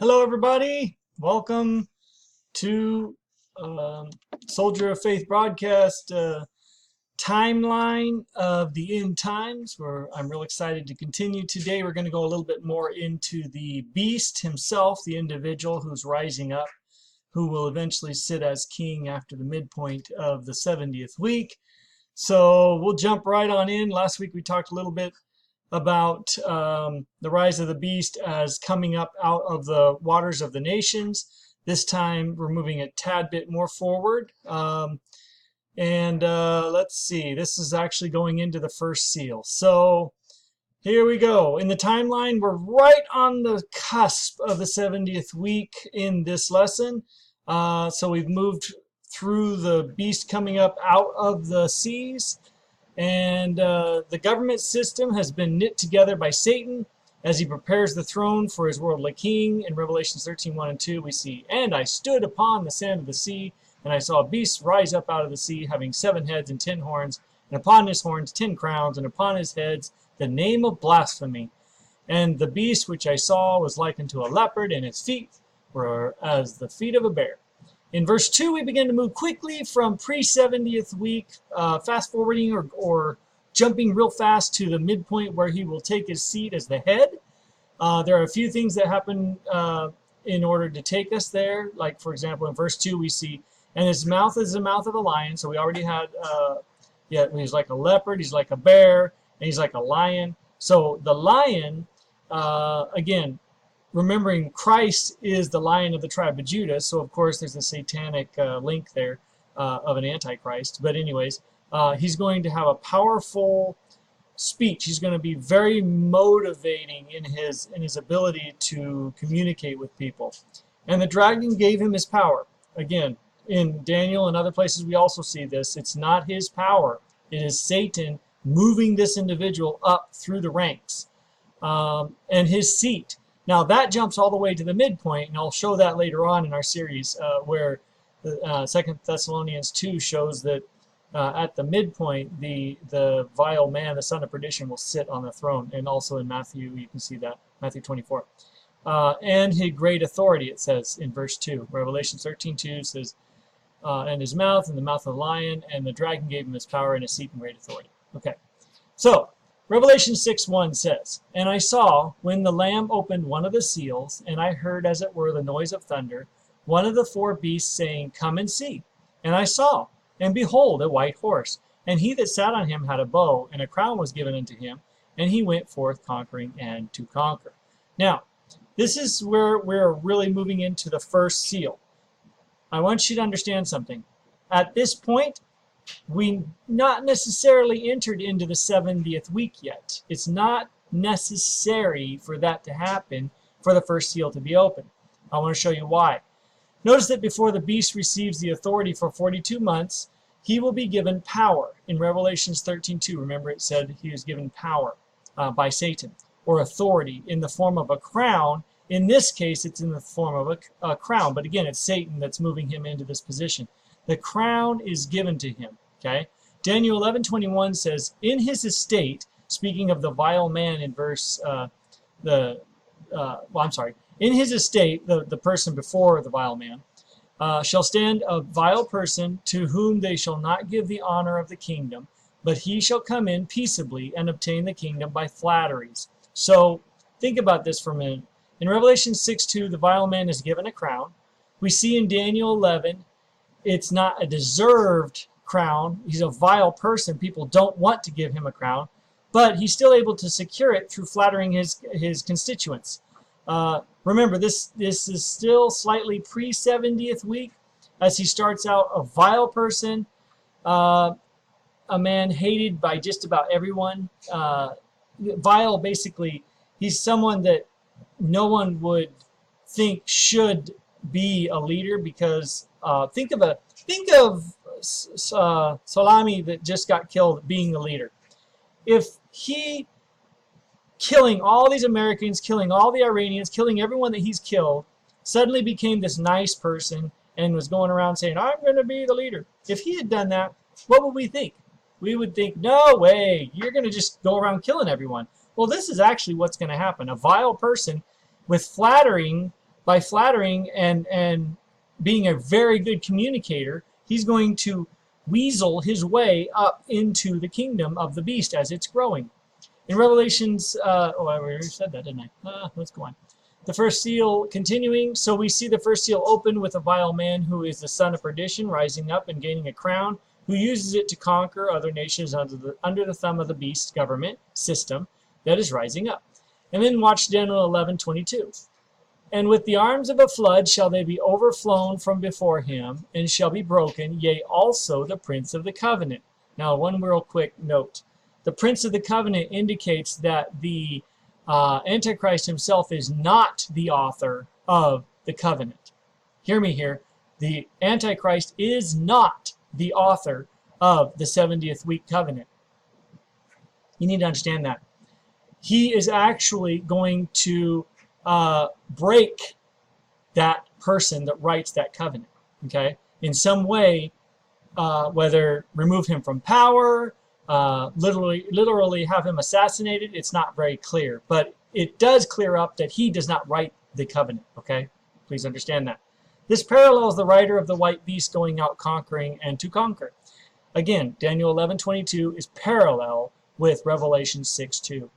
Hello, everybody. Welcome to Soldier of Faith broadcast timeline of the end times, where I'm real excited to continue. Today, we're going to go a little bit more into the beast himself, the individual who's rising up, who will eventually sit as king after the midpoint of the 70th week. So we'll jump right on in. Last week, we talked a little bit about the rise of the beast as coming up out of the waters of the nations. This time we're moving a tad bit more forward. Let's see, this is actually going into the first seal. So here we go. In the timeline, we're right on the cusp of the 70th week in this lesson. So we've moved through the beast coming up out of the seas. And the government system has been knit together by Satan as he prepares the throne for his worldly king. In Revelation 13:1 and 2, we see, "And I stood upon the sand of the sea, and I saw a beast rise up out of the sea, having 7 heads and 10 horns, and upon his horns 10 crowns, and upon his heads the name of blasphemy. And the beast which I saw was like unto a leopard, and its feet were as the feet of a bear." In verse 2, we begin to move quickly from pre-70th week, fast forwarding or jumping real fast to the midpoint where he will take his seat as the head. There are a few things that happen in order to take us there. Like, for example, in verse 2, we see, "And his mouth is the mouth of a lion." So we already had, he's like a leopard, he's like a bear, and he's like a lion. So the lion, again, remembering Christ is the Lion of the tribe of Judah, so of course there's a satanic link there of an antichrist. But anyways, he's going to have a powerful speech. He's going to be very motivating in his ability to communicate with people. "And the dragon gave him his power." Again, in Daniel and other places we also see this. It's not his power. It is Satan moving this individual up through the ranks. And his seat. Now that jumps all the way to the midpoint, and I'll show that later on in our series, where 2 Thessalonians 2 shows that at the midpoint, the vile man, the son of perdition, will sit on the throne. And also in Matthew, you can see that, Matthew 24. And his great authority, it says in verse 2. Revelation 13:2 says, "And his mouth, and the mouth of the lion, and the dragon gave him his power and his seat and great authority." Okay, so Revelation 6:1 says, "And I saw, when the Lamb opened one of the seals, and I heard as it were the noise of thunder, one of the 4 beasts saying, Come and see. And I saw, and behold, a white horse, and he that sat on him had a bow, and a crown was given unto him, and he went forth conquering and to conquer." Now, this is where we're really moving into the first seal. I want you to understand something. At this point, we not necessarily entered into the 70th week yet. It's not necessary for that to happen for the first seal to be open. I want to show you why. Notice that before the beast receives the authority for 42 months, he will be given power. In Revelations 13:2, remember it said he was given power by Satan, or authority in the form of a crown. In this case, it's in the form of a crown, but again, it's Satan that's moving him into this position. The crown is given to him, okay? Daniel 11:21 says, "In his estate," speaking of the vile man in verse, "In his estate," the person before the vile man, "shall stand a vile person to whom they shall not give the honor of the kingdom, but he shall come in peaceably and obtain the kingdom by flatteries." So think about this for a minute. In Revelation 6:2, the vile man is given a crown. We see in Daniel 11, it's not a deserved crown. He's a vile person. People don't want to give him a crown, but he's still able to secure it through flattering his constituents. Remember, this is still slightly pre-70th week, as he starts out a vile person, a man hated by just about everyone. Vile, basically, he's someone that no one would think should be a leader, because think of Salami that just got killed being the leader. If he, killing all these Americans, killing all the Iranians, killing everyone that he's killed, suddenly became this nice person and was going around saying, "I'm going to be the leader." If he had done that, what would we think? We would think, no way, you're going to just go around killing everyone. Well, this is actually what's going to happen. A vile person with flattering by flattering and being a very good communicator, he's going to weasel his way up into the kingdom of the beast as it's growing. In Revelations, I already said that, didn't I? Let's go on. The first seal continuing. So we see the first seal open with a vile man who is the son of perdition, rising up and gaining a crown, who uses it to conquer other nations under the thumb of the beast government system that is rising up. And then watch Daniel 11:22. And with the arms of a flood shall they be overflown from before him, and shall be broken, yea, also the prince of the covenant. Now, one real quick note. The prince of the covenant indicates that the Antichrist himself is not the author of the covenant. Hear me here. The Antichrist is not the author of the 70th week covenant. You need to understand that. He is actually going to break that person that writes that covenant, okay? In some way, whether remove him from power, literally have him assassinated, it's not very clear. But it does clear up that he does not write the covenant, okay? Please understand that. This parallels the rider of the white beast going out conquering and to conquer. Again, Daniel 11:22 is parallel with Revelation 6:2.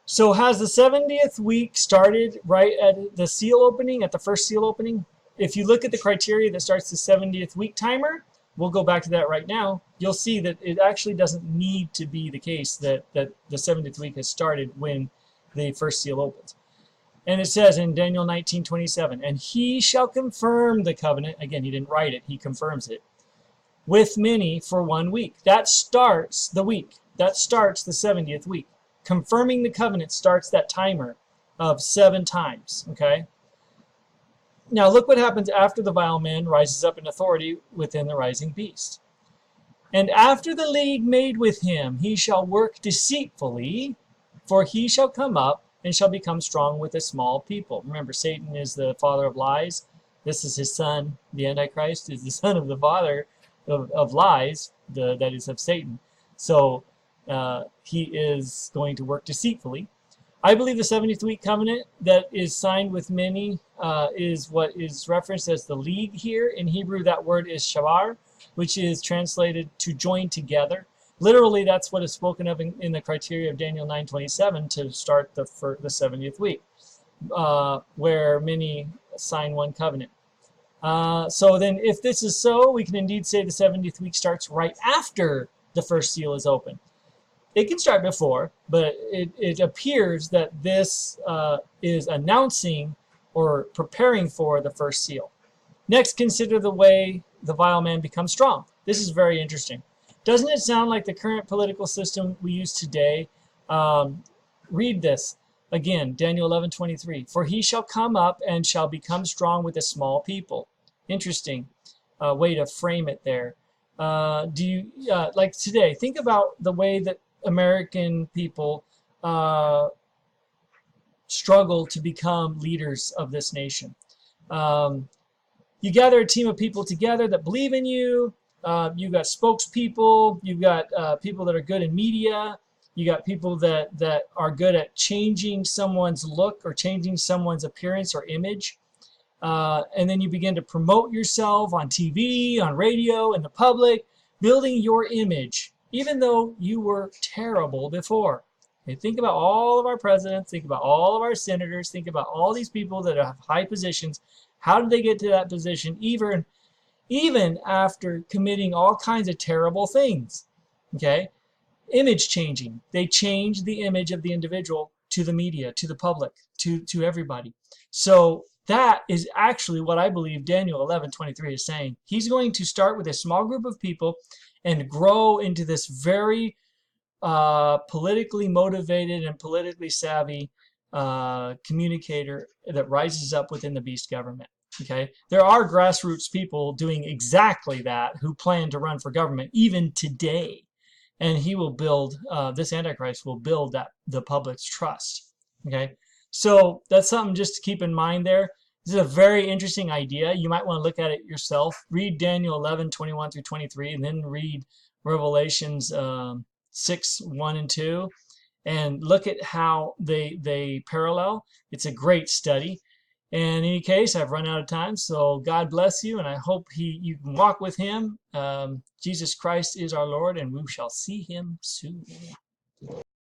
So has the 70th week started right at the seal opening, at the first seal opening? If you look at the criteria that starts the 70th week timer, we'll go back to that right now. You'll see that it actually doesn't need to be the case that the 70th week has started when the first seal opens. And it says in Daniel 19:27, and he shall confirm the covenant. Again, he didn't write it, he confirms it. With many for 1 week. That starts the week. That starts the 70th week. Confirming the covenant starts that timer of 7 times, okay? Now look what happens after the vile man rises up in authority within the rising beast. And after the league made with him, he shall work deceitfully, for he shall come up and shall become strong with a small people. Remember, Satan is the father of lies. This is his son. The Antichrist is the son of the father of lies, that is of Satan. So he is going to work deceitfully. I believe the 70th week covenant that is signed with many is what is referenced as the league here. In Hebrew, that word is shavar, which is translated to join together. Literally, that's what is spoken of in the criteria of Daniel 9:27 to start the 70th week, where many sign one covenant. So then, if this is so, we can indeed say the 70th week starts right after the first seal is open. It can start before, but it appears that this is announcing or preparing for the first seal. Next, consider the way the vile man becomes strong. This is very interesting. Doesn't it sound like the current political system we use today? Read this again, Daniel 11:23. For he shall come up and shall become strong with a small people. Interesting way to frame it there. Like today, think about the way that American people struggle to become leaders of this nation. You gather a team of people together that believe in you. You've got spokespeople. You've got people that are good in media. You got people that are good at changing someone's look or changing someone's appearance or image. And then you begin to promote yourself on TV, on radio, in the public, building your image, even though you were terrible before. Okay, think about all of our presidents. Think about all of our senators. Think about all these people that have high positions. How did they get to that position, even after committing all kinds of terrible things? Okay, image changing. They change the image of the individual to the media, to the public, to everybody. So that is actually what I believe Daniel 11:23 is saying. He's going to start with a small group of people and grow into this very politically motivated and politically savvy communicator that rises up within the beast government. Okay, there are grassroots people doing exactly that who plan to run for government even today, and he will build this Antichrist will build the public's trust. Okay, so that's something just to keep in mind there. This is a very interesting idea. You might want to look at it yourself. Read Daniel 11:21 through 23, and then read Revelations 6:1 and 2, and look at how they parallel. It's a great study. In any case, I've run out of time, so God bless you, and I hope you can walk with him. Jesus Christ is our Lord, and we shall see him soon.